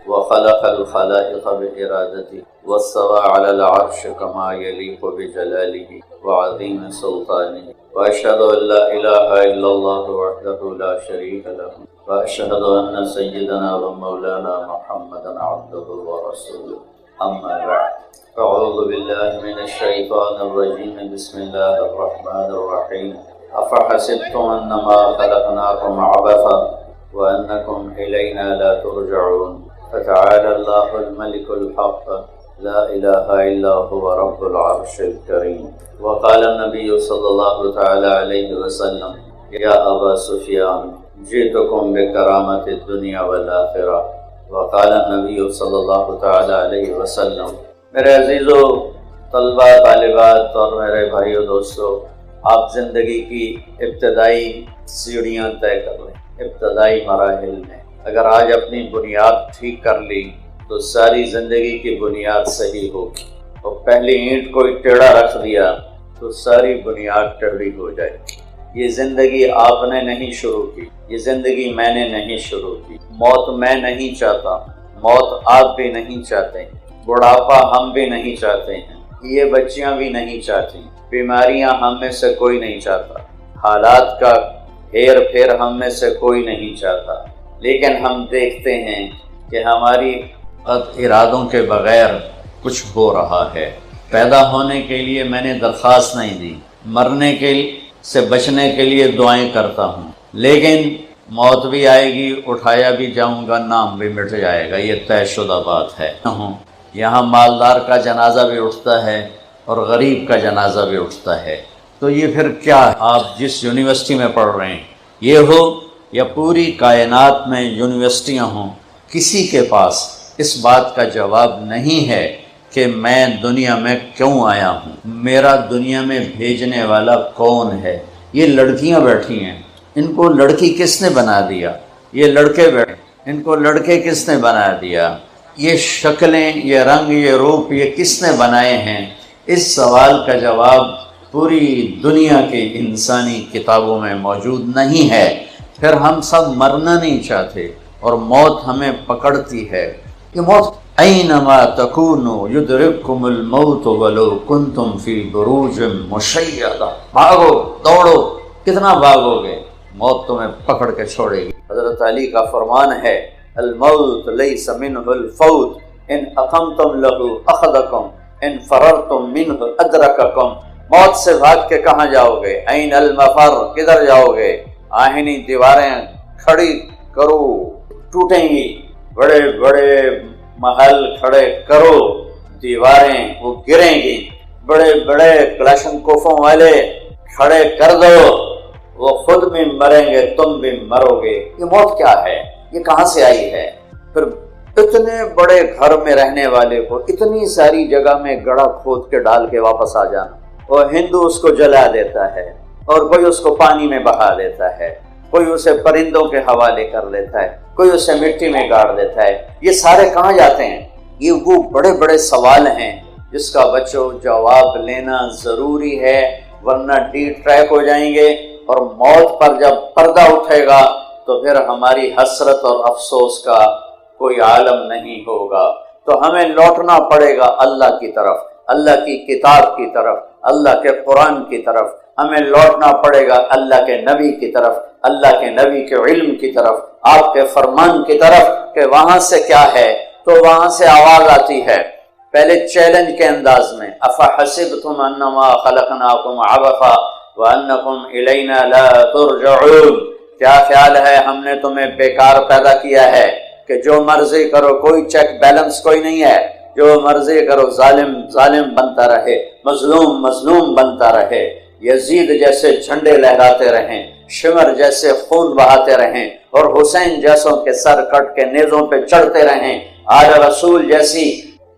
وخلق الخلائق بإرادته واستوى على العرش كما يليق بجلاله وعظيم سلطانه وأشهد أن لا إله إلا الله وحده لا شريك له وأشهد أن سيدنا ومولانا محمدا عبده ورسوله أما بعد أعوذ بالله من الشيطان الرجيم بسم الله الرحمن الرحيم أفحسبتم أنما خلقناكم عبثا وأنكم إلينا لا ترجعون فتعالى الله الملك الحق لا إله إلا هو رب العرش الكريم وقال النبي صلى الله تعالى عليه وسلم يا أبا سفيان جئتكم بكرامة الدنيا والآخرة وقال النبي صلى الله تعالى عليه وسلم میرے عزیزو طلبہ طالبات اور میرے بھائیو دوستو، آپ زندگی کی ابتدائی سیڑھیاں طے کر لیں، ابتدائی مراحل میں اگر آج اپنی بنیاد ٹھیک کر لی تو ساری زندگی کی بنیاد صحیح ہوگی، اور پہلی اینٹ کوئی ٹیڑھا رکھ دیا تو ساری بنیاد ٹیڑھی ہو جائے گی۔ یہ زندگی آپ نے نہیں شروع کی، یہ زندگی میں نے نہیں شروع کی، موت میں نہیں چاہتا، موت آپ بھی نہیں چاہتے، بڑھاپا ہم بھی نہیں چاہتے ہیں، یہ بچیاں بھی نہیں چاہتی، بیماریاں ہم میں سے کوئی نہیں چاہتا، حالات کا ہیر پھیر ہم میں سے کوئی نہیں چاہتا، لیکن ہم دیکھتے ہیں کہ ہماری ارادوں کے بغیر کچھ ہو رہا ہے۔ پیدا ہونے کے لیے میں نے درخواست نہیں دی، مرنے سے بچنے کے لیے دعائیں کرتا ہوں، لیکن موت بھی آئے گی، اٹھایا بھی جاؤں گا، نام بھی مٹ جائے گا، یہ طے شدہ بات ہے۔ یہاں مالدار کا جنازہ بھی اٹھتا ہے اور غریب کا جنازہ بھی اٹھتا ہے، تو یہ پھر کیا آپ جس یونیورسٹی میں پڑھ رہے ہیں یہ ہو یا پوری کائنات میں یونیورسٹیاں ہوں، کسی کے پاس اس بات کا جواب نہیں ہے کہ میں دنیا میں کیوں آیا ہوں، میرا دنیا میں بھیجنے والا کون ہے۔ یہ لڑکیاں بیٹھی ہیں، ان کو لڑکی کس نے بنا دیا؟ یہ لڑکے بیٹھے، ان کو لڑکے کس نے بنا دیا؟ یہ شکلیں، یہ رنگ، یہ روپ، یہ کس نے بنائے ہیں؟ اس سوال کا جواب پوری دنیا کے انسانی کتابوں میں موجود نہیں ہے۔ پھر ہم سب مرنا نہیں چاہتے اور موت ہمیں پکڑتی ہے۔ یہ موت اینما تکونوا یدرککم الموت ولو کنتم فی بروج مشیدہ، بھاگو دوڑو، کتنا بھاگو گے، موت تمہیں پکڑ کے چھوڑے گی۔ حضرت علی کا فرمان ہے الموت لیس منہ الفوت ان اقمتم لہ اخذکم ان فررتم منہ ادرککم۔ موت سے بھاگ کے کہاں جاؤ گے؟ این المفر، کدھر جاؤ گے؟ آہنی دیواریں کھڑی کرو، ٹوٹیں گی، بڑے بڑے محل کھڑے کرو، دیواریں وہ گریں گی، بڑے بڑے کلاشن کوفوں والے کھڑے کر دو، وہ خود بھی مریں گے، تم بھی مرو گے۔ یہ موت کیا ہے؟ یہ کہاں سے آئی ہے؟ پھر اتنے بڑے گھر میں رہنے والے کو اتنی ساری جگہ میں گڑھا کھود کے ڈال کے واپس آ جانا، اور ہندو اس کو جلا دیتا ہے، اور کوئی اس کو پانی میں بہا دیتا ہے، کوئی اسے پرندوں کے حوالے کر دیتا ہے، کوئی اسے مٹی میں گاڑ دیتا ہے۔ یہ سارے کہاں جاتے ہیں؟ یہ وہ بڑے بڑے سوال ہیں جس کا بچوں جواب لینا ضروری ہے، ورنہ ڈی ٹریک ہو جائیں گے، اور موت پر جب پردہ اٹھے گا تو پھر ہماری حسرت اور افسوس کا کوئی عالم نہیں ہوگا۔ تو ہمیں لوٹنا پڑے گا اللہ کی طرف، اللہ کی کتاب کی طرف، اللہ کے قرآن کی طرف، ہمیں لوٹنا پڑے گا اللہ کے نبی کی طرف، اللہ کے نبی کے علم کی طرف، آپ کے فرمان کی طرف، کہ وہاں سے کیا ہے؟ تو وہاں سے آواز آتی ہے پہلے چیلنج کے انداز میں، افحسبتم انما خلقناکم عبثا وانکم الینا لا ترجعون۔ کیا خیال ہے ہم نے تمہیں بیکار پیدا کیا ہے کہ جو مرضی کرو، کوئی چیک بیلنس کوئی نہیں ہے، جو مرضی کرو، ظالم ظالم بنتا رہے، مظلوم مظلوم بنتا رہے، یزید جیسے جھنڈے لہراتے رہیں، شمر جیسے خون بہاتے رہیں، اور حسین جیسوں کے سر کٹ کے نیزوں پہ چڑھتے رہیں، آل رسول جیسی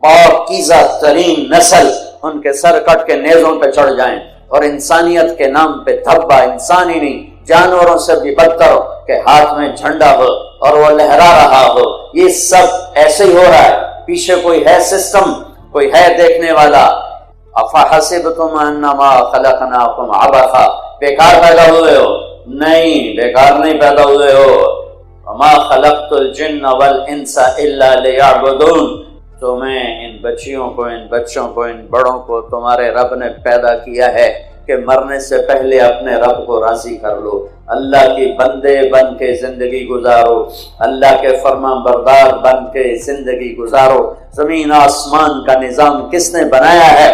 پاکیزہ ترین نسل ان کے سر کٹ کے نیزوں پہ چڑھ جائیں، اور انسانیت کے نام پہ دھبا، انسانی نہیں جانوروں سے بھی بدتر ہو کہ ہاتھ میں جھنڈا ہو اور وہ لہرا رہا ہو۔ یہ سب ایسے ہی ہو رہا ہے، پیچھے کوئی ہے سسٹم، کوئی ہے دیکھنے والا۔ افحسبتم انما خلقناکم عبثا، بیکار پیدا ہوئے ہو؟ نہیں، بیکار نہیں پیدا ہوئے ہو، وما خلقت الجن والانس الا لیعبدون، تمہیں ان بچیوں کو، ان بچوں کو، ان بڑوں کو تمہارے رب نے پیدا کیا ہے کہ مرنے سے پہلے اپنے رب کو راضی کر لو، اللہ کی بندے بن کے زندگی گزارو، اللہ کے فرما بردار بن کے زندگی گزارو۔ زمین آسمان کا نظام کس نے بنایا ہے؟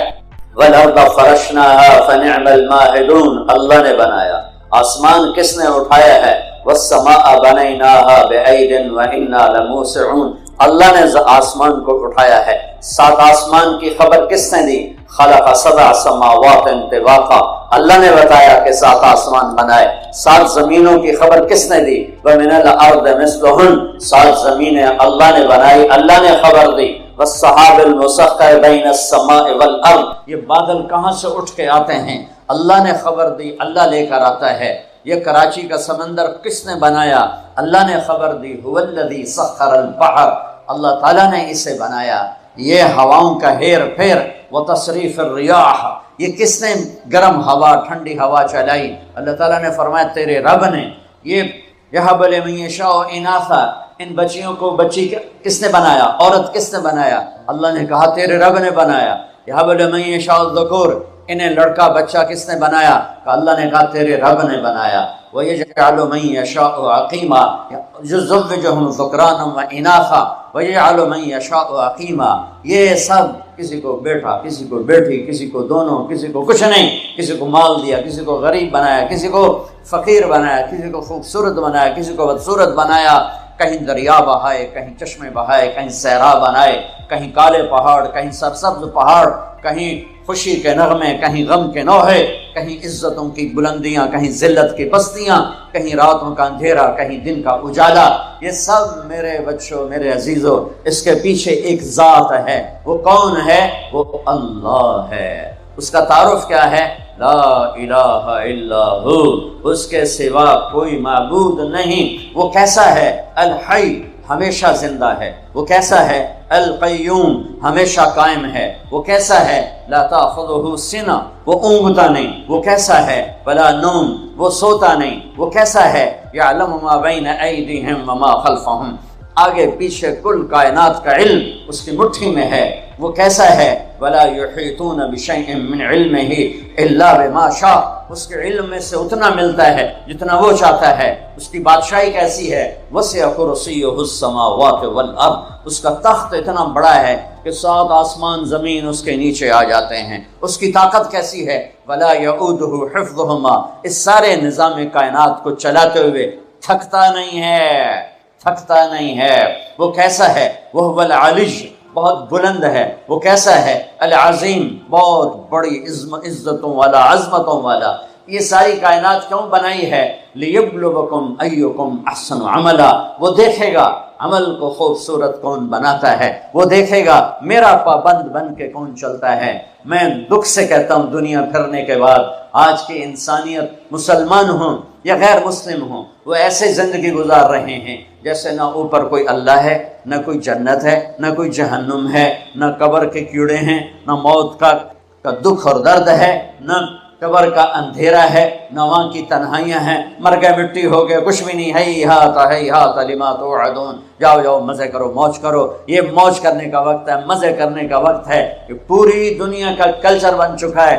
وَالْأَرْضَ فَرَشْنَاهَا فَنِعْمَ الْمَاهِدُونَ، اللہ نے بنایا۔ آسمان کس نے اٹھایا ہے؟ وَالسَّمَاءَ بَنَيْنَاهَا بِأَيْدٍ وَإِنَّا لَمُوسِعُونَ، اللہ نے آسمان کو اٹھایا ہے۔ سات آسمان کی خبر کس نے دی؟ خلق سبع سماوات طباقا، اللہ نے بتایا کہ سات آسمان بنائے۔ سات زمینوں کی خبر کس نے دی؟ وَمِنَ الْأَرْضِ مِثْلُهُنَّ، سات زمینیں اللہ نے بنائی، اللہ نے خبر دی۔ وَالسَّحَابِ الْمُسَخَّرِ بَيْنَ السَّمَاءِ وَالْأَرْضِ، یہ بادل کہاں سے اٹھ کے آتے ہیں؟ اللہ نے خبر دی، اللہ لے کر آتا ہے۔ یہ کراچی کا سمندر کس نے بنایا؟ اللہ نے خبر دی۔ هُوَ الَّذِي سَخَّرَ الْبَحْرَ، اللہ تعالیٰ نے اسے بنایا۔ یہ ہواؤں کا ہیر پھیر، وتصریف الریاح، یہ کس نے گرم ہوا ٹھنڈی ہوا چلائی؟ اللہ تعالیٰ نے فرمایا تیرے رب نے۔ یہ یہب لمن یشاء اناثا، ان بچیوں کو بچی کس نے بنایا؟ عورت کس نے بنایا؟ اللہ نے کہا تیرے رب نے بنایا۔ یہب لمن یشاء الذکور، انہیں لڑکا بچہ کس نے بنایا؟ کہ اللہ نے کہا تیرے رب نے بنایا۔ وَيَجْعَلُ مَن يَشَاءُ عَقِيمًا يُزَوِّجُهُمْ ذُكْرَانًا وَإِنَاثًا وَيَجْعَلُ مَن يَشَاءُ عَقِيمًا، یہ سب کسی کو بیٹا، کسی کو بیٹی، کسی کو دونوں، کسی کو کچھ نہیں، کسی کو مال دیا، کسی کو غریب بنایا، کسی کو فقیر بنایا، کسی کو خوبصورت بنایا، کسی کو بدصورت بنایا، کہیں دریا بہائے، کہیں چشمے بہائے، کہیں صحرا بنائے، کہیں کالے پہاڑ، کہیں سرسبز پہاڑ، کہیں خوشی کے نغمے، کہیں غم کے نوحے، کہیں عزتوں کی بلندیاں، کہیں ذلت کی پستیاں، کہیں راتوں کا اندھیرا، کہیں دن کا اجالا۔ یہ سب میرے بچوں، میرے عزیزوں، اس کے پیچھے ایک ذات ہے۔ وہ کون ہے؟ وہ اللہ ہے۔ اس کا تعارف کیا ہے؟ لا الہ الا ہو، اس کے سوا کوئی معبود نہیں۔ وہ کیسا ہے؟ الحی، ہمیشہ زندہ ہے۔ وہ کیسا ہے؟ القیوم، ہمیشہ قائم ہے۔ وہ کیسا ہے؟ لا تاخذہ سنہ، وہ اونگتا نہیں۔ وہ کیسا ہے؟ ولا نوم، وہ سوتا نہیں۔ وہ کیسا ہے؟ یعلم ما بین ایدیہم وما خلفہم، آگے پیچھے کل کائنات کا علم اس کی مٹھی میں ہے۔ وہ کیسا ہے؟ ولا یحیطون بشیء من علمہ الا بما شاء، اس کے علم میں سے اتنا ملتا ہے جتنا وہ چاہتا ہے۔ اس کی بادشاہی کیسی ہے؟ وسع کرسیہ السماوات والارض، اس کا تخت اتنا بڑا ہے کہ سات آسمان زمین اس کے نیچے آ جاتے ہیں۔ اس کی طاقت کیسی ہے؟ ولا یعودہ حفظہما، اس سارے نظام کائنات کو چلاتے ہوئے تھکتا نہیں ہے، تھکتا نہیں ہے۔ وہ کیسا ہے؟ وہ العلی، بہت بلند ہے۔ وہ کیسا ہے؟ العظیم، بہت بڑی عزتوں والا، عظمتوں والا۔ یہ ساری کائنات کیوں بنائی ہے؟ لیبلوکم ایکم احسن عملا، وہ دیکھے گا عمل کو خوبصورت کون بناتا ہے، وہ دیکھے گا میرا پابند بن کے کون چلتا ہے۔ میں دکھ سے کہتا ہوں دنیا پھرنے کے بعد آج کی انسانیت، مسلمان ہوں یا غیر مسلم ہوں، وہ ایسے زندگی گزار رہے ہیں جیسے نہ اوپر کوئی اللہ ہے، نہ کوئی جنت ہے، نہ کوئی جہنم ہے، نہ قبر کے کیڑے ہیں، نہ موت کا دکھ اور درد ہے، نہ قبر کا اندھیرا ہے، نہ وہاں کی تنہائیاں ہیں۔ مر گئے، مٹی ہو گئے، کچھ بھی نہیں ہے۔ ہیہات لما توعدون، جاؤ جاؤ مزے کرو، موج کرو۔ یہ موج کرنے کا وقت ہے، مزے کرنے کا وقت ہے۔ یہ پوری دنیا کا کلچر بن چکا ہے۔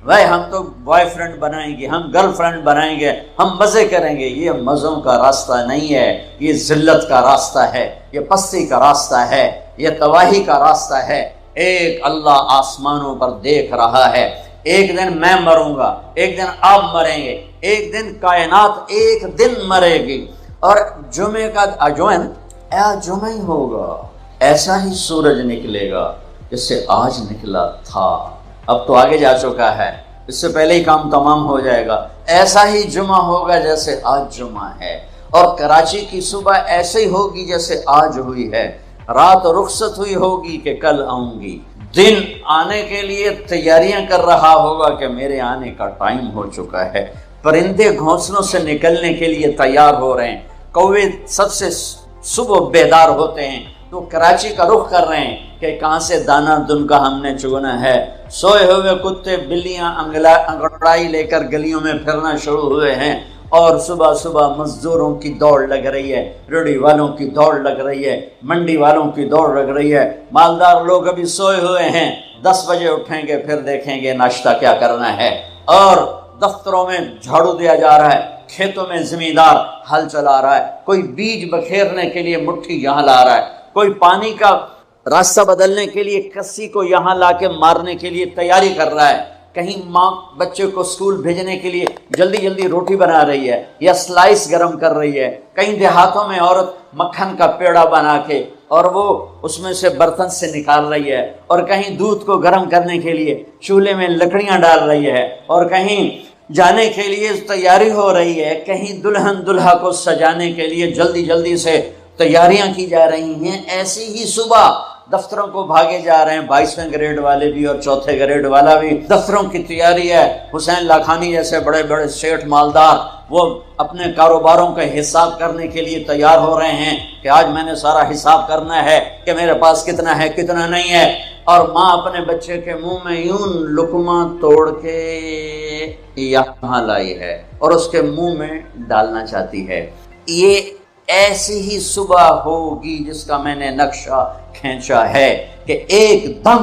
بھائی ہم تو بوائے فرینڈ بنائیں گے، ہم گرل فرینڈ بنائیں گے، ہم مزے کریں گے۔ یہ مزوں کا راستہ نہیں ہے، یہ ذلت کا راستہ ہے، یہ پستی کا راستہ ہے، یہ تباہی کا راستہ ہے۔ ایک اللہ آسمانوں پر دیکھ رہا ہے۔ ایک دن میں مروں گا، ایک دن آپ مریں گے، ایک دن کائنات ایک دن مرے گی، اور جمعے کا جمعہ ہی ہوگا، ایسا ہی سورج نکلے گا جیسے آج نکلا تھا۔ اب تو آگے جا چکا ہے، اس سے پہلے ہی کام تمام ہو جائے گا۔ ایسا ہی جمعہ ہوگا جیسے آج جمعہ ہے، اور کراچی کی صبح ایسے ہی ہوگی جیسے آج ہوئی ہے۔ رات رخصت ہوئی ہوگی کہ کل آؤں گی، دن آنے کے لیے تیاریاں کر رہا ہوگا کہ میرے آنے کا ٹائم ہو چکا ہے۔ پرندے گھونسلوں سے نکلنے کے لیے تیار ہو رہے ہیں، کوے سب سے صبح بیدار ہوتے ہیں، تو کراچی کا رخ کر رہے ہیں کہ کہاں سے دانہ دن کا ہم نے چگنا ہے۔ سوئے ہوئے کتے بلیاں انگڑائی لے کر گلیوں میں پھرنا شروع ہوئے ہیں، اور صبح صبح مزدوروں کی دوڑ لگ رہی ہے، ریڑھی والوں کی دوڑ لگ رہی ہے، منڈی والوں کی دوڑ لگ رہی ہے، مالدار لوگ ابھی سوئے ہوئے ہیں، 10 بجے اٹھیں گے پھر دیکھیں گے ناشتہ کیا کرنا ہے، اور دفتروں میں جھاڑو دیا جا رہا ہے، کھیتوں میں زمیندار ہل چلا رہا ہے، کوئی بیج بکھیرنے کے لیے مٹھی یہاں لا رہا ہے، کوئی پانی کا راستہ بدلنے کے لیے کسی کو یہاں لا کے مارنے کے لیے تیاری کر رہا ہے، کہیں ماں بچے کو اسکول بھیجنے کے لیے جلدی جلدی روٹی بنا رہی ہے یا سلائس گرم کر رہی ہے، کہیں دیہاتوں میں عورت مکھن کا پیڑا بنا کے اور وہ اس میں سے برتن سے نکال رہی ہے، اور کہیں دودھ کو گرم کرنے کے لیے چولہے میں لکڑیاں ڈال رہی ہے، اور کہیں جانے کے لیے تیاری ہو رہی ہے، کہیں دلہن دلہا کو سجانے کے لیے جلدی جلدی سے تیاریاں کی جا رہی ہیں۔ ایسی ہی صبح دفتروں کو بھاگے جا رہے ہیں، 22ویں گریڈ والے بھی اور 4تھے گریڈ والا بھی، دفتروں کی تیاری ہے۔ حسین لاکھانی جیسے بڑے بڑے سیٹھ مالدار وہ اپنے کاروباروں کا حساب کرنے کے لیے تیار ہو رہے ہیں کہ آج میں نے سارا حساب کرنا ہے کہ میرے پاس کتنا ہے کتنا نہیں ہے، اور ماں اپنے بچے کے منہ میں یوں لقمہ توڑ کے یہاں لائی ہے اور اس کے منہ میں ڈالنا چاہتی ہے۔ یہ ایسی ہی صبح ہوگی جس کا میں نے نقشہ کھینچا ہے کہ ایک دم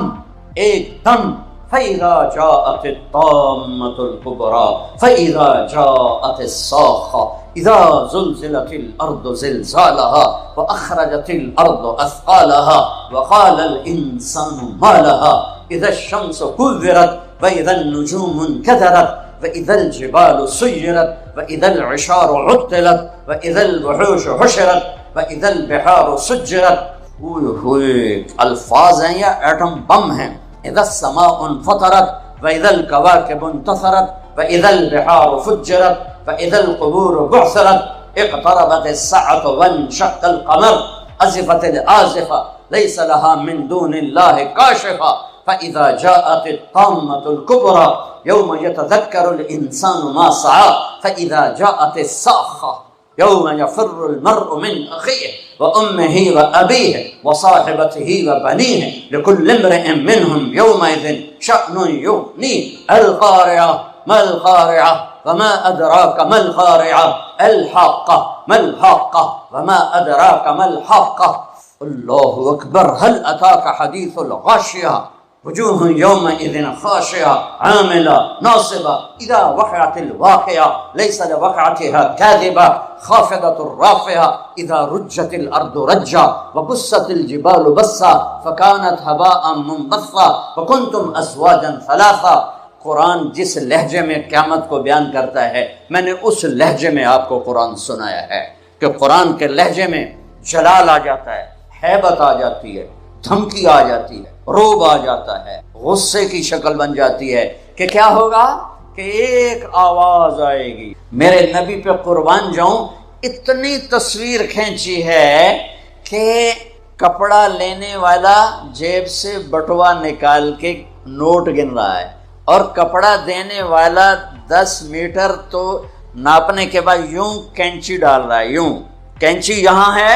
فَإِذَا جَاءَتِ الطَّامَّةُ الْكُبْرَى فَإِذَا جَاءَتِ الصَّاخَّةُ إِذَا زُلْزِلَتِ الْأَرْضُ زِلْزَالَهَا وَأَخْرَجَتِ الْأَرْضُ أَثْقَالَهَا وَقَالَ الْإِنسَانُ مَا لَهَا إِذَا الشَّمْسُ كُوِّرَتْ وَإِذَا النُّجُومُ انكدرت وإذا الجبال سيرت وإذا العشار عطلت وإذا الوحوش حشرت وإذا البحار سجرت۔ الفاظ ہیں یا ایٹم بم ہیں۔ إذا السماء انفطرت وإذا الكواكب انتثرت وإذا البحار فجرت وإذا القبور بعثرت اقتربت الساعة وانشق القمر أزفت الآزفة ليس لها من دون الله كاشفة فإذا جاءت الطامة الكبرى يوم يتذكر الإنسان ما سعى فإذا جاءت الصاخة يوم يفر المرء من أخيه وأمه وأبيه وصاحبته وبنيه لكل امرئ منهم يومئذ شأن يغنيه القارعة ما القارعة وما أدراك ما القارعة الحاقة ما الحاقة وما أدراك ما الحاقة۔ الله أكبر۔ هل أتاك حديث الغاشية وجوه يومئذ خاشعة عاملة ناصبة إذا وقعت الواقعة ليس لوقعتها كاذبة خافضة رافعة إذا رجت الأرض رجا وبست الجبال بسا فكانت هباء منبثا وكنتم أزواجا ثلاثا۔ قرآن جس لہجے میں قیامت کو بیان کرتا ہے میں نے اس لہجے میں آپ کو قرآن سنایا ہے کہ قرآن کے لہجے میں جلال آ جاتا ہے، ہیبت آ جاتی ہے، دھمکی آ جاتی ہے، روب آ جاتا ہے، غصے کی شکل بن جاتی ہے کہ کیا ہوگا کہ ایک آواز آئے گی۔ میرے نبی پہ قربان جاؤں، اتنی تصویر کھینچی ہے کہ کپڑا لینے والا جیب سے بٹوا نکال کے نوٹ گن رہا ہے اور کپڑا دینے والا 10 میٹر تو ناپنے کے بعد یوں کینچی ڈال رہا ہے، یوں کینچی یہاں ہے،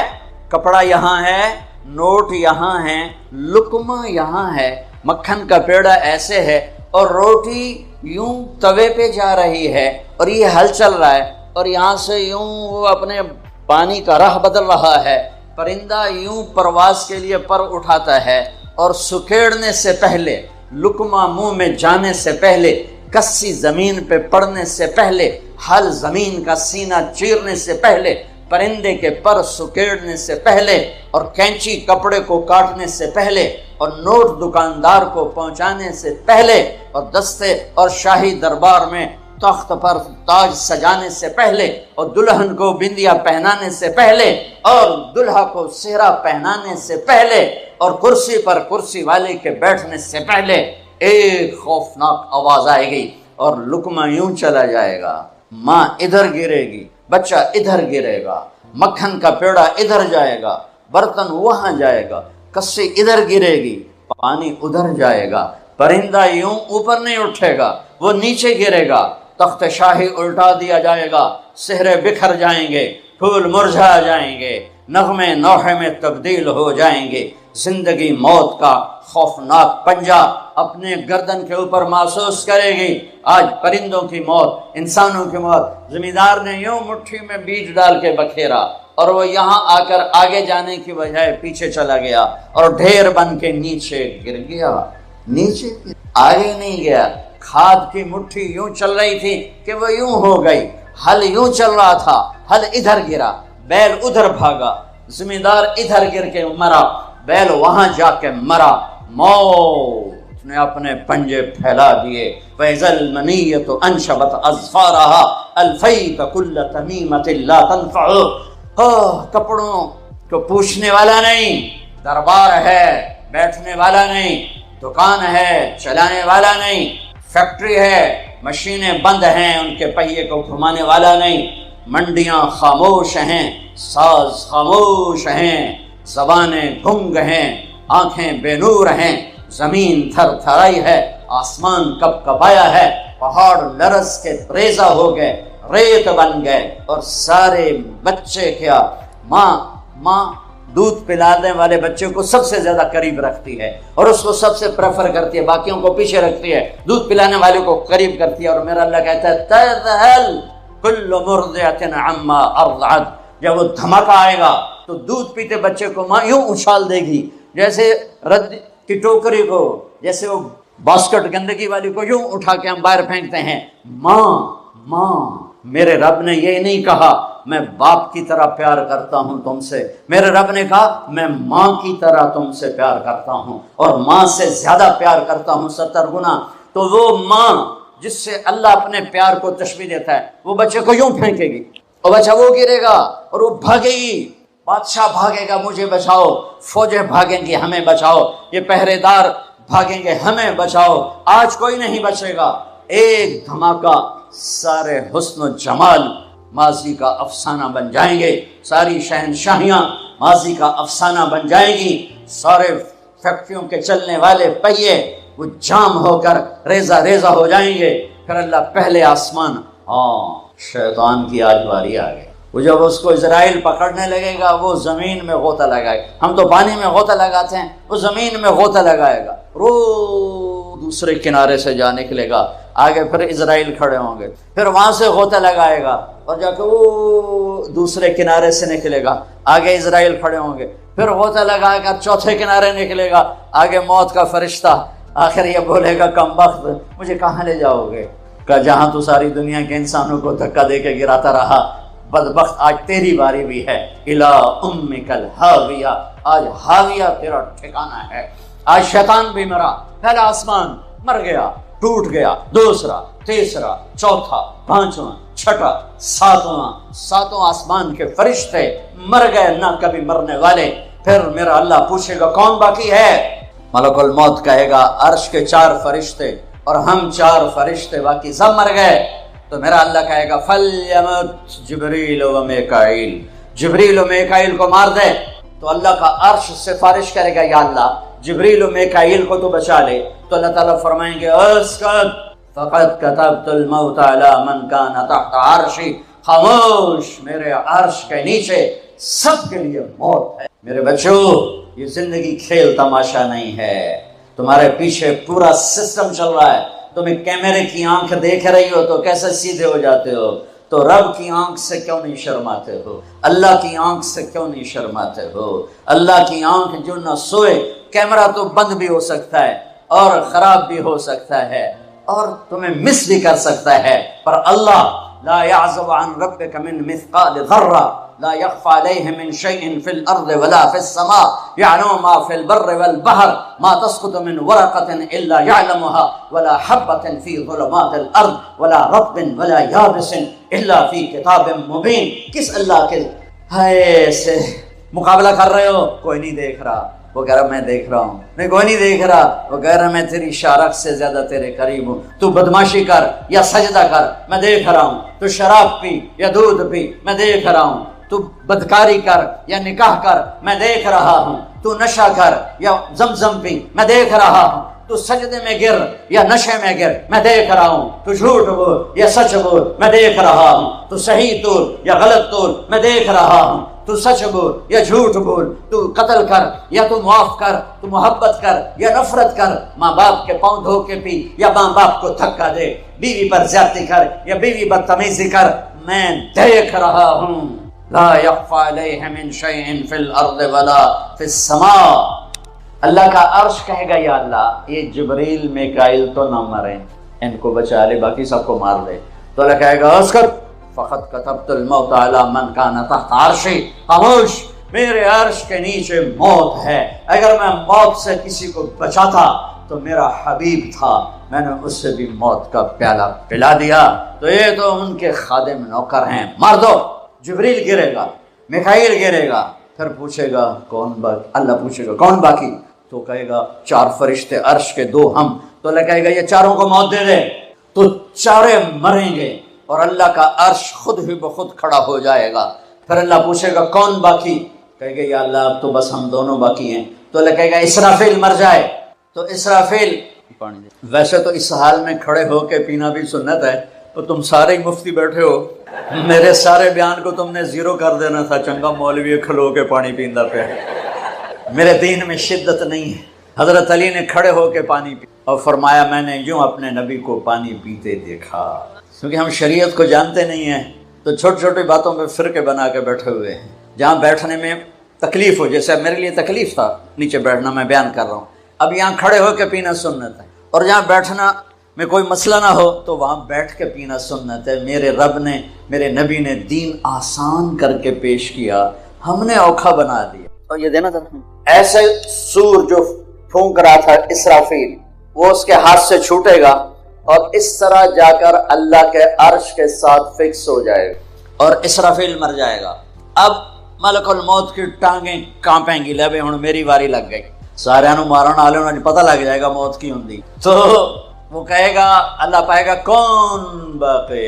کپڑا یہاں ہے، نوٹ یہاں ہے، لقمہ یہاں ہے، مکھن کا پیڑا ایسے ہے، اور روٹی یوں توے پہ جا رہی ہے اور یہ ہل چل رہا ہے، اور یہاں سے یوں وہ اپنے پانی کا راہ بدل رہا ہے، پرندہ یوں پرواز کے لیے پر اٹھاتا ہے، اور سکیڑنے سے پہلے، لقمہ منہ میں جانے سے پہلے، کسی زمین پہ پڑنے سے پہلے، ہل زمین کا سینہ چیرنے سے پہلے، پرندے کے پر سکیڑنے سے پہلے، اور کینچی کپڑے کو کاٹنے سے پہلے، اور نوٹ دکاندار کو پہنچانے سے پہلے، اور دستے اور شاہی دربار میں تخت پر تاج سجانے سے پہلے، اور دلہن کو بندیا پہنانے سے پہلے، اور دلہا کو سہرا پہنانے سے پہلے، اور کرسی پر کرسی والے کے بیٹھنے سے پہلے ایک خوفناک آواز آئے گی اور لقمہ یوں چلا جائے گا، ماں ادھر گرے گی، بچہ ادھر گرے گا، مکھن کا پیڑا ادھر جائے گا، برتن وہاں جائے گا، کسی ادھر گرے گی، پانی ادھر جائے گا، پرندہ یوں اوپر نہیں اٹھے گا، وہ نیچے گرے گا، تخت شاہی الٹا دیا جائے گا، سہرے بکھر جائیں گے، پھول مرجھا جائیں گے، نغمے نوحے میں تبدیل ہو جائیں گے، زندگی موت کا خوفناک پنجہ اپنے گردن کے اوپر محسوس کرے گی۔ آج پرندوں کی موت، انسانوں کی موت، زمیندار نے یوں مٹھی میں بیج ڈال کے بکھیرا اور وہ یہاں آ کر آگے جانے کی بجائے پیچھے چلا گیا اور ڈھیر بن کے نیچے گر گیا، نیچے آگے نہیں گیا۔ کھاد کی مٹھی یوں چل رہی تھی کہ وہ یوں ہو گئی، ہل یوں چل رہا تھا، ہل ادھر گرا، بیل ادھر بھاگا، زمیندار ادھر گر کے مرا، بیل وہاں جا کے مرا۔ موت نے اپنے پنجے پھیلا دیے۔ وَإِذَا الْمَنِيَّةُ أَنْشَبَتْ أَظْفَارَهَا أَلْفَيْتَ كُلَّ تَمِيمَةٍ لَا تَنْفَعُ۔ کپڑوں کو پوچھنے والا نہیں، دربار ہے بیٹھنے والا نہیں، دکان ہے چلانے والا نہیں، فیکٹری ہے مشینیں بند ہیں ان کے پہیے کو گھمانے والا نہیں، منڈیاں خاموش ہیں، ساز خاموش ہیں، زبانیں گنگ ہیں، آنکھیں بے نور ہیں، زمین تھر تھرائی ہے، آسمان کپ کپایا ہے، پہاڑ لرز کے ریزہ ہو گئے، ریت بن گئے، اور سارے بچے کیا، ماں دودھ پلانے والے بچے کو سب سے زیادہ قریب رکھتی ہے اور اس کو سب سے پریفر کرتی ہے، باقیوں کو پیچھے رکھتی ہے، دودھ پلانے والے کو قریب کرتی ہے۔ اور میرا اللہ کہتا ہے تذہل کل مرضعۃ عما ارضعت، جب وہ دھماکہ آئے گا تو دودھ پیتے بچے کو ماں یوں اچھال دے گی جیسے رد کی ٹوکری کو، جیسے وہ باسکٹ گندگی والی کو یوں اٹھا کے ہم باہر پھینکتے ہیں۔ ماں میرے رب نے یہ نہیں کہا میں باپ کی طرح پیار کرتا ہوں تم سے، میرے رب نے کہا میں ماں کی طرح تم سے پیار کرتا ہوں، اور ماں سے زیادہ پیار کرتا ہوں 70 گنا۔ تو وہ ماں جس سے اللہ اپنے پیار کو تشبیہ دیتا ہے، وہ بچے کو یوں پھینکے گی اور بچہ وہ گرے گا اور وہ بھاگے گی، بادشاہ بھاگے گا مجھے بچاؤ، فوجیں بھاگیں گی ہمیں بچاؤ، یہ پہرے دار بھاگیں گے ہمیں بچاؤ۔ آج کوئی نہیں بچے گا۔ ایک دھماکہ، سارے حسن و جمال ماضی کا افسانہ بن جائیں گے، ساری شہنشاہیاں ماضی کا افسانہ بن جائیں گی، سارے فیکٹریوں کے چلنے والے پہیے وہ جام ہو کر ریزہ ریزہ ہو جائیں گے۔ پھر اللہ پہلے آسمان، شیطان کی آج باری آ گئی۔ وہ جب اس کو اسرائیل پکڑنے لگے گا وہ زمین میں غوطہ لگائے گا، ہم تو پانی میں غوطہ لگاتے ہیں، وہ زمین میں غوطہ لگائے گا، دوسرے کنارے سے جا نکلے گا، آگے پھر اسرائیل کھڑے ہوں گے، پھر وہاں سے غوطہ لگائے گا اور جا کے وہ دوسرے کنارے سے نکلے گا، آگے اسرائیل کھڑے ہوں گے، پھر غوطہ لگا کر چوتھے کنارے نکلے گا، آگے موت کا فرشتہ، آخر یہ بولے گا کمبخت مجھے کہاں لے جاؤ گے؟ کہ جہاں تو ساری دنیا کے انسانوں کو دھکا دے کے گراتا رہا، بدبخت آج تیری باری بھی ہے، الا امک الہاویہ، آج ہاویہ تیرا ٹھکانہ ہے۔ آج شیطان بھی مرا، پہلا آسمان مر گیا، ٹوٹ گیا، دوسرا، تیسرا، چوتھا، پانچواں، چھٹا، ساتواں آسمان کے فرشتے مر گئے، نہ کبھی مرنے والے۔ پھر میرا اللہ پوچھے گا کون باقی ہے؟ ملک الموت کہے گا عرش کے 4 فرشتے اور ہم 4 فرشتے باقی سب مر گئے۔ تو میرا اللہ کہے گا فلیمت جبریل و میکائیل، جبریل و میکائیل کو مار دے۔ تو اللہ کا عرش سفارش کرے گا یا اللہ جبریل و میکائیل کو تو بچا لے۔ تو اللہ تعالیٰ فرمائیں گے اسکت فقد کتبت الموت علی من کان تحت عرشی، خاموش، میرے عرش کے نیچے سب کے لیے موت ہے۔ میرے بچوں، یہ زندگی کھیل تماشا نہیں ہے، تمہارے پیچھے پورا سسٹم چل رہا ہے۔ تمہیں کیمرے کی آنکھ دیکھ رہی ہو تو کیسے سیدھے ہو جاتے ہو؟ تو رب کی آنکھ سے کیوں نہیں شرماتے ہو؟ اللہ کی آنکھ سے کیوں نہیں شرماتے ہو؟ اللہ کی آنکھ جو نہ سوئے، کیمرہ تو بند بھی ہو سکتا ہے اور خراب بھی ہو سکتا ہے اور تمہیں مس بھی کر سکتا ہے، پر اللہ لا يعزب عن ربك من مثقال ذرة لا يخفى عليه من شيء في الأرض ولا في السماء يعلم ما في البر والبحر ما تسقط من ورقة إلا يعلمها ولا حبة في ظلمات الأرض ولا رطب ولا يابس إلا في كتاب مبين۔ کس اللہ کے ہائے سے مقابلہ کر رہے ہو؟ کوئی نہیں دیکھ رہا، وہ کہہ رہا میں دیکھ رہا ہوں، نہیں کوئی نہیں دیکھ رہا، وہ کہہ رہا میں تیری شارک سے زیادہ تیرے قریب ہوں، تو بدماشی کر یا سجدہ کر میں دیکھ رہا ہوں، تو شراب پی یا دودھ پی میں دیکھ رہا ہوں، تو بدکاری کر یا نکاح کر میں دیکھ رہا ہوں، تو نشہ کر یا زمزم پی میں دیکھ رہا ہوں، تو سجدے میں گر یا نشے میں گر میں دیکھ رہا ہوں، تو جھوٹ بول یا سچ بول میں دیکھ رہا ہوں، تو صحیح تول یا غلط تول میں دیکھ رہا ہوں، تو سچ بول یا جھوٹ بول، تو قتل کر یا تو معاف کر، تو محبت کر یا نفرت کر، ماں باپ کے پاؤں دھو کے پی یا ماں باپ کو دھکا دے، بیوی پر زیادتی کر یا بیوی بدتمیزی کر، میں دیکھ رہا ہوں۔ لا یخفی علیہ من شیء فی الارض ولا فی السماء۔ اللہ کا عرش کہے گا یا اللہ یہ جبریل میکائیل تو نہ مریں، ان کو بچا لے، باقی سب کو مار دے۔ تو اللہ کہے گا اسکت فقط کتبت الموت علی من کان تحت عرشی، خاموش، میرے عرش کے نیچے موت ہے، اگر میں موت سے کسی کو بچاتا تو میرا حبیب تھا، میں نے اس سے بھی موت کا پیالہ پلا دیا، تو یہ تو ان کے خادم نوکر ہیں، مار دو۔ جبریل گرے گا، میکائیل گرے گا، پھر پوچھے گا کون باقی، اللہ پوچھے گا کون باقی، تو کہے گا 4 فرشتے عرش کے 2 ہم، تو اللہ کہے گا یہ چاروں کو موت دے دے، تو چارے مریں گے اور اللہ کا عرش خود ہی بخود کھڑا ہو جائے گا۔ پھر اللہ پوچھے گا کون باقی، کہے گا یا اللہ اب تو بس ہم دونوں باقی ہیں، تو اللہ کہے گا اسرافیل مر جائے، تو اسرافیل، ویسے تو اس حال میں کھڑے ہو کے پینا بھی سنت ہے، تو تم سارے ہی مفتی بیٹھے ہو، میرے سارے بیان کو تم نے زیرو کر دینا تھا، چنگا مولوی کھلو کے پانی پیندا پہ، میرے دین میں شدت نہیں ہے۔ حضرت علی نے کھڑے ہو کے پانی پی اور فرمایا میں نے یوں اپنے نبی کو پانی پیتے دیکھا، کیونکہ ہم شریعت کو جانتے نہیں ہیں تو چھوٹی چھوٹی باتوں پہ فرقے بنا کے بیٹھے ہوئے ہیں، جہاں بیٹھنے میں تکلیف ہو، جیسے میرے لیے تکلیف تھا نیچے بیٹھنا، میں بیان کر رہا ہوں، اب یہاں کھڑے ہو کے پینا سنت ہے، اور جہاں بیٹھنا میں کوئی مسئلہ نہ ہو تو وہاں بیٹھ کے پینا سنت ہے۔ میرے رب نے، میرے نبی نے دین آسان کر کے پیش کیا، ہم نے اوکھا بنا دیا۔ اور یہ دینا تھا ایسے سور جو پھونک رہا تھا اسرافیل، وہ اس کے ہاتھ سے چھوٹے گا اور اس طرح جا کر اللہ کے عرش کے ساتھ فکس ہو جائے گا اور اسرافیل مر جائے گا۔ اب ملک الموت کی ٹانگیں کانپیں گی، لے ہن میری واری لگ گئی، سارے نو مارن والے انہوں پتہ لگ جائے گا موت کی ہوندی، تو وہ کہے گا، اللہ پائے گا کون باقی،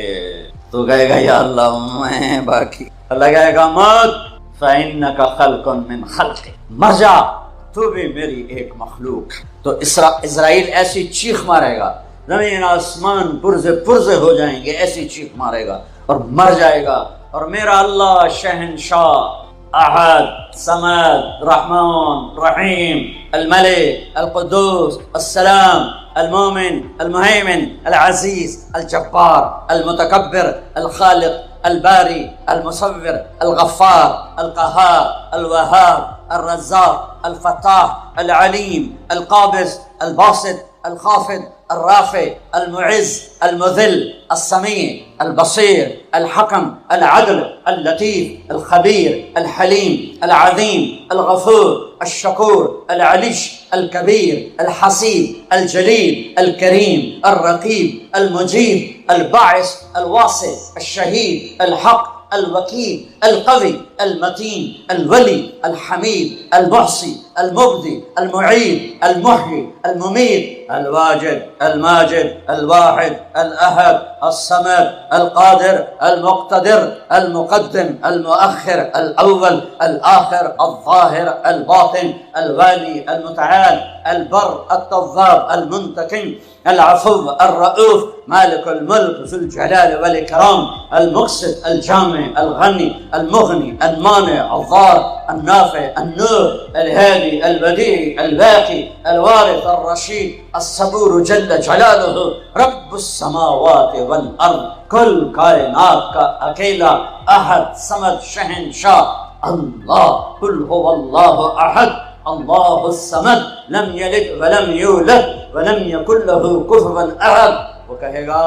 تو کہے گا یا اللہ میں باقی، اللہ کہے گا موت فَإِنَّكَ خَلْقٌ مِّنْ خَلْقِ، مر جا تو بھی میری ایک مخلوق۔ تو اسرائیل ایسی چیخ مارے گا، زمین آسمان پرزے پرزے ہو جائیں گے، ایسی چیخ مارے گا اور مر جائے گا، اور میرا اللہ شہنشاہ احد صمد رحمان رحیم الملک القدوس السلام المومن المهيمن العزيز الجبار المتكبر الخالق الباري المصور الغفار القهار الوهاب الرزاق الفتاح العليم القابض الباسط الخافض الرافع المعز المذل السميع البصير الحكم العدل اللطيف الخبير الحليم العظيم الغفور الشكور العلي الكبير الحسيب الجليل الكريم الرقيب المجيب الباعث الواسع الشهيد الحق الوكيل القوي المتين الولي الحميد المحصي المبدي المعيد المحيي المميت الواجد الماجد الواحد الأحد الصمد القادر المقتدر المقدم المؤخر الأول الآخر الظاهر الباطن الوالي المتعال البر التواب المنتقم العفو الرؤوف مالك الملك ذو الجلال والإكرام المقسط الجامع الغني المغني المانع الضار النافع النور الهادي البديع الباقي الوارث الرشيد الصبور جل جلاله رب السماوات والأرض كل کائنات کا اکیلا احد صمد شہنشاہ اللہ، قل هو الله احد اللہ الصمد لم یلد ولم یولد ولم یکن له کفوا احد۔ وہ کہے گا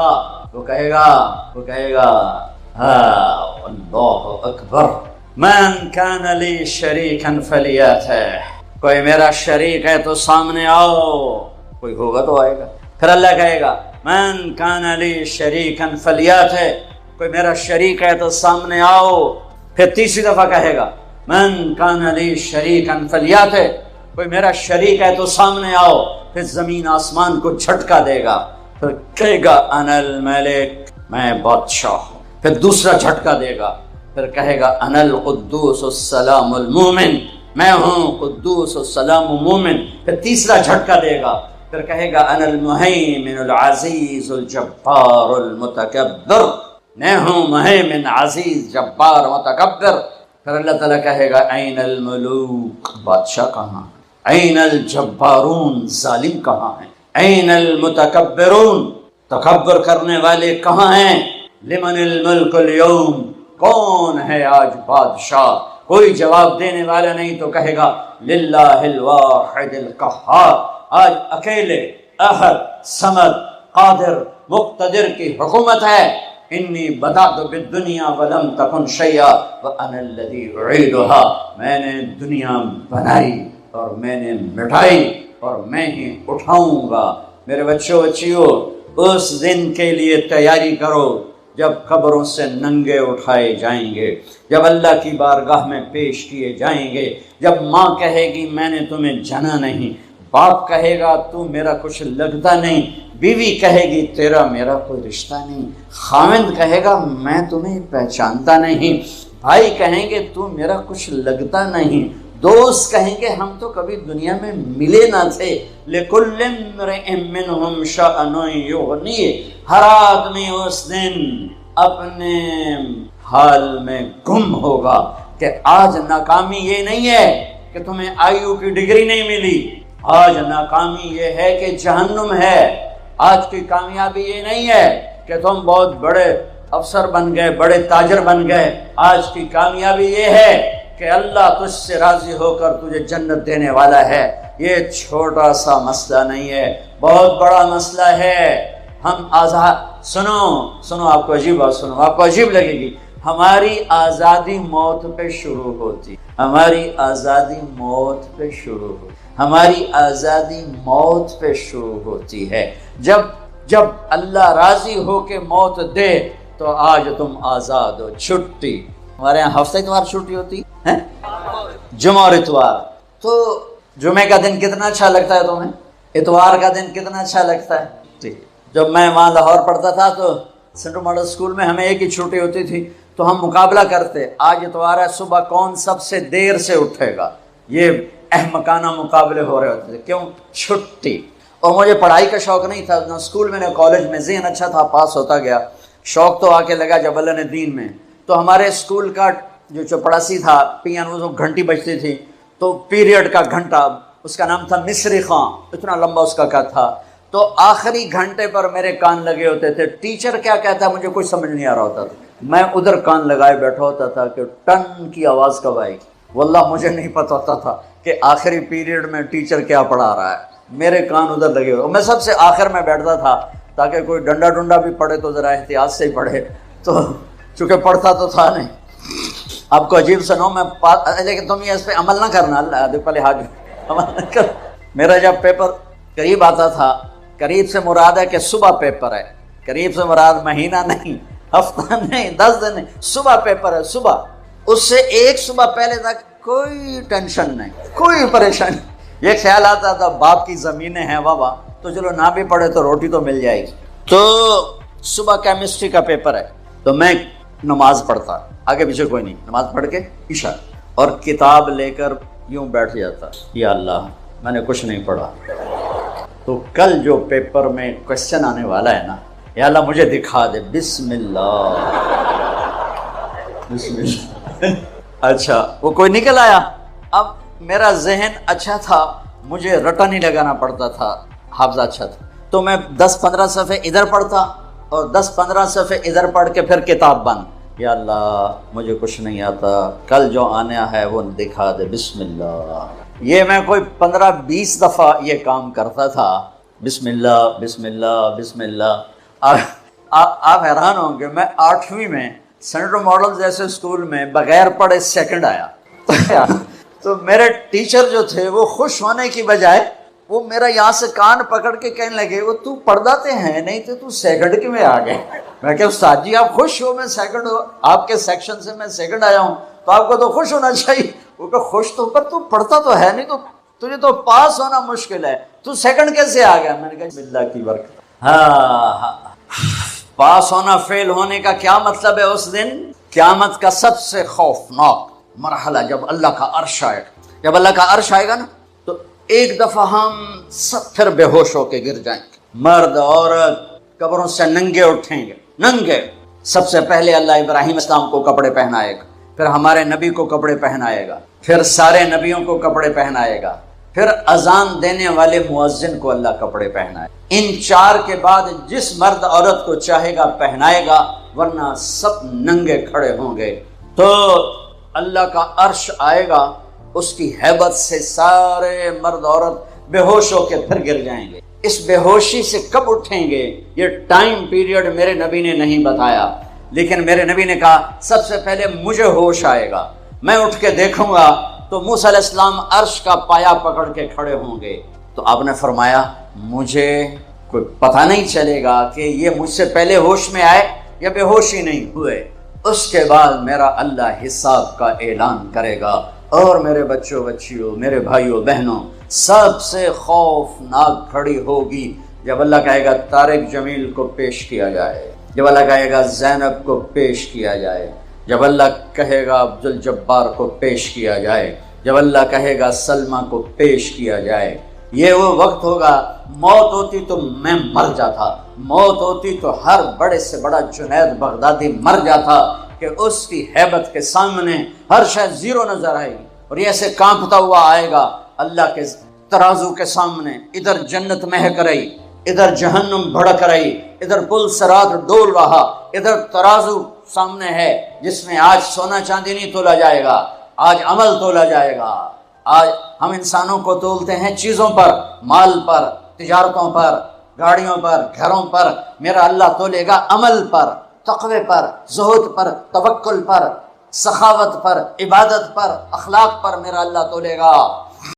اللہ اکبر، من کان لی شریکا فلیاتہ، کوئی میرا شریک ہے تو سامنے آؤ، کوئی ہوگا تو آئے گا۔ پھر اللہ کہے گا من کان لی شریکا فلیاتہ، کوئی میرا شریک ہے تو سامنے آؤ۔ پھر تیسری دفعہ کہے گا من کان لی شریکا فلیاتہ، کوئی میرا شریک ہے تو سامنے آؤ۔ پھر زمین آسمان کو جھٹکا دے گا، پھر کہے گا انا الملک، میں بادشاہ ہوں۔ پھر دوسرا جھٹکا دے گا، پھر کہے گا انا القدوس السلام المومن، میں ہوں قدوس السلام مومن۔ پھر تیسرا جھٹکا دے گا، پھر کہے گا انا المہیمن العزیز الجبار المتکبر، میں ہوں مہیمن عزیز جبار متکبر۔ پھر اللہ تعالیٰ کہے گا این الملوک، بادشاہ کہاں ہیں؟ این الجبارون، ظالم کہاں ہیں؟ این المتکبرون، تکبر کرنے والے کہاں ہیں؟ لمن الملک اليوم، کون ہے آج بادشاہ؟ کوئی جواب دینے والا نہیں تو کہے گا للہ الواحد القہار، آج اکیلے احد صمد قادر مقتدر کی حکومت ہے۔ انی بدأت بالدنیا ولم تکن شیئا وانا الذی اعیدها، میں نے دنیا بنائی اور میں نے مٹائی اور میں ہی اٹھاؤں گا۔ میرے بچوں بچیوں، اس دن کے لیے تیاری کرو جب قبروں سے ننگے اٹھائے جائیں گے، جب اللہ کی بارگاہ میں پیش کیے جائیں گے، جب ماں کہے گی میں نے تمہیں جنا نہیں، باپ کہے گا تو میرا کچھ لگتا نہیں، بیوی کہے گی تیرا میرا کوئی رشتہ نہیں، خاوند کہے گا میں تمہیں پہچانتا نہیں، بھائی کہیں گے تو میرا کچھ لگتا نہیں، دوست کہیں گے ہم تو کبھی دنیا میں ملے نہ تھے۔ لِكُلِّ امْرِئٍ مِّنْهُمْ شَأْنٌ يُغْنِيهِ، ہر آدمی اس دن اپنے حال میں گم ہوگا کہ آج ناکامی یہ نہیں ہے کہ تمہیں آئیو کی ڈگری نہیں ملی، آج ناکامی یہ ہے کہ جہنم ہے، آج کی کامیابی یہ نہیں ہے کہ تم بہت بڑے افسر بن گئے، بڑے تاجر بن گئے، آج کی کامیابی یہ ہے کہ اللہ تجھ سے راضی ہو کر تجھے جنت دینے والا ہے۔ یہ چھوٹا سا مسئلہ نہیں ہے، بہت بڑا مسئلہ ہے۔ ہم آزاد، سنو آپ کو عجیب بات سنو، آپ کو عجیب لگے گی، ہماری آزادی موت پہ شروع ہوتی، ہماری آزادی موت پہ شروع ہوتی، ہماری آزادی موت پہ شروع ہوتی ہے۔ جب اللہ راضی ہو کے موت دے تو آج تم آزاد ہو۔ چھٹی ہمارے یہاں ہفتہ اتوار چھٹی ہوتی ہے، جمعہ اور اتوار، تو جمعے کا دن کتنا اچھا لگتا ہے تمہیں، اتوار کا دن کتنا اچھا لگتا ہے۔ جب میں وہاں لاہور پڑھتا تھا تو سینٹرل ماڈل اسکول میں ہمیں ایک ہی چھٹی ہوتی تھی، تو ہم مقابلہ کرتے، آج اتوار ہے، صبح کون سب سے دیر سے اٹھے گا، یہ احمقانہ مقابلے ہو رہے ہوتے تھے، کیوں؟ چھٹی۔ اور مجھے پڑھائی کا شوق نہیں تھا، نہ اسکول میں نہ کالج میں، ذہن اچھا تھا، پاس ہوتا گیا، شوق تو آ کے لگا جب اللہ نے دین میں۔ تو ہمارے اسکول کا جو چپڑاسی تھا، پیانو گھنٹی بجتی تھی، تو پیریڈ کا گھنٹہ، اس کا نام تھا مصری خان، اتنا لمبا اس کا قد تھا، تو آخری گھنٹے پر میرے کان لگے ہوتے تھے، ٹیچر کیا کہتا مجھے کچھ سمجھ نہیں آ رہا ہوتا تھا، میں ادھر کان لگائے بیٹھا ہوتا تھا کہ ٹن کی آواز کب آئے گی، واللہ مجھے نہیں پتہ ہوتا تھا کہ آخری پیریڈ میں ٹیچر کیا پڑھا رہا ہے، میرے کان ادھر لگے ہوئے، میں سب سے آخر میں بیٹھتا تھا تاکہ کوئی ڈنڈا ڈنڈا بھی پڑھے تو ذرا احتیاط سے ہی پڑھے، تو چونکہ پڑھتا تو تھا نہیں۔ آپ کو عجیب سنو، میں لیکن تم یہ اس پہ عمل نہ کرنا، اللہ پہلے حاج عمل نہ کر۔ میرا جب پیپر قریب آتا تھا، قریب سے مراد ہے کہ صبح پیپر ہے، قریب سے مراد مہینہ نہیں، ہفتہ نہیں، 10 دن نہیں، صبح پیپر ہے، صبح، اس سے ایک صبح پہلے تک کوئی ٹینشن نہیں، کوئی پریشانی، یہ خیال آتا تھا باپ کی زمینیں ہیں بابا تو چلو نہ بھی پڑھے تو روٹی تو مل جائے گی۔ تو صبح کیمسٹری کا پیپر ہے، تو میں نماز پڑھتا، آگے پیچھے کوئی نہیں، نماز پڑھ کے عشاء، اور کتاب لے کر یوں بیٹھ جاتا، یا اللہ میں نے کچھ نہیں پڑھا، تو کل جو پیپر میں کوشچن آنے والا ہے نا، یا اللہ مجھے دکھا دے، بسم اللہ بسم اللہ۔ اچھا وہ کوئی نکل آیا، اب میرا ذہن اچھا تھا، مجھے رٹا نہیں لگانا پڑتا تھا، حافظہ اچھا تھا، تو میں 10-15 صفحے ادھر پڑھتا اور 10-15 صفحے ادھر پڑھ کے پھر کتاب بند، یا اللہ مجھے کچھ نہیں آتا، کل جو آنا ہے وہ دکھا دے، بسم اللہ۔ یہ میں کوئی 15-20 دفعہ یہ کام کرتا تھا، بسم اللہ بسم اللہ بسم اللہ۔ آپ حیران ہوں گے، میں 8ویں میں سینٹرل ماڈل جیسے اسکول میں بغیر پڑھے سیکنڈ آیا، تو میرے ٹیچر جو تھے وہ خوش ہونے کی بجائے وہ میرا یہاں سے کان پکڑ کے کہنے لگے، وہ تو پڑھاتے ہیں نہیں تو سیکنڈ کی میں آ گئے۔ میں کہ استاد جی آپ خوش ہو میں سیکنڈ ہو، آپ کے سیکشن سے میں سیکنڈ آیا ہوں تو آپ کو تو خوش ہونا چاہیے۔ وہ کہ خوش تو، پر تو پڑھتا تو ہے نہیں، تو تجھے تو پاس ہونا مشکل ہے، تو سیکنڈ کیسے آ گیا؟ میں نے کہا اللہ کی برکت۔ ہاں، پاس ہونا فیل ہونے کا کیا مطلب ہے؟ اس دن قیامت کا سب سے خوفناک مرحلہ جب اللہ کا عرش آئے گا، جب اللہ کا عرش آئے گا نا، تو ایک دفعہ ہم سب پھر بے ہوش ہو کے گر جائیں گے، مرد عورت قبروں سے ننگے اٹھیں گے، ننگے۔ سب سے پہلے اللہ ابراہیم السلام کو کپڑے پہنائے گا، پھر ہمارے نبی کو کپڑے پہنائے گا، پھر سارے نبیوں کو کپڑے پہنائے گا، پھر اذان دینے والے مؤذن کو اللہ کپڑے پہنائے۔ ان چار کے بعد جس مرد عورت کو چاہے گا پہنائے گا، ورنہ سب ننگے کھڑے ہوں گے۔ تو اللہ کا عرش آئے گا، اس کی ہیبت سے سارے مرد عورت بے ہوش ہو کے پھر گر جائیں گے۔ اس بے ہوشی سے کب اٹھیں گے یہ ٹائم پیریڈ میرے نبی نے نہیں بتایا، لیکن میرے نبی نے کہا سب سے پہلے مجھے ہوش آئے گا، میں اٹھ کے دیکھوں گا تو موسیٰ علیہ السلام عرش کا پایا پکڑ کے کھڑے ہوں گے۔ تو آپ نے فرمایا مجھے کوئی پتہ نہیں چلے گا کہ یہ مجھ سے پہلے ہوش میں آئے یا بے ہوش ہی نہیں ہوئے۔ اس کے بعد میرا اللہ حساب کا اعلان کرے گا، اور میرے بچوں بچیوں، میرے بھائیوں بہنوں، سب سے خوفناک گھڑی ہوگی جب اللہ کہے گا طارق جمیل کو پیش کیا جائے، جب اللہ کہے گا زینب کو پیش کیا جائے، جب اللہ کہے گا عبدالجبار کو پیش کیا جائے، جب اللہ کہے گا سلمہ کو پیش کیا جائے۔ یہ وہ وقت ہوگا، موت ہوتی تو میں مر جاتا، موت ہوتی تو ہر بڑے سے بڑا جنید بغدادی مر جاتا کہ اس کی ہیبت کے سامنے ہر شے زیرو نظر آئے گی، اور یہ ایسے کانپتا ہوا آئے گا اللہ کے ترازو کے سامنے۔ ادھر جنت مہک رہی، ادھر جہنم بھڑک رہی، ادھر پل صراط ڈول رہا، ادھر ترازو سامنے ہے جس میں آج سونا چاندی نہیں تولا جائے گا، آج عمل تولا جائے گا۔ آج ہم انسانوں کو تولتے ہیں چیزوں پر، مال پر، تجارتوں پر، گاڑیوں پر، گھروں پر، میرا اللہ تولے گا عمل پر، تقوی پر، زہد پر، توکل پر، سخاوت پر، عبادت پر، اخلاق پر میرا اللہ تولے گا۔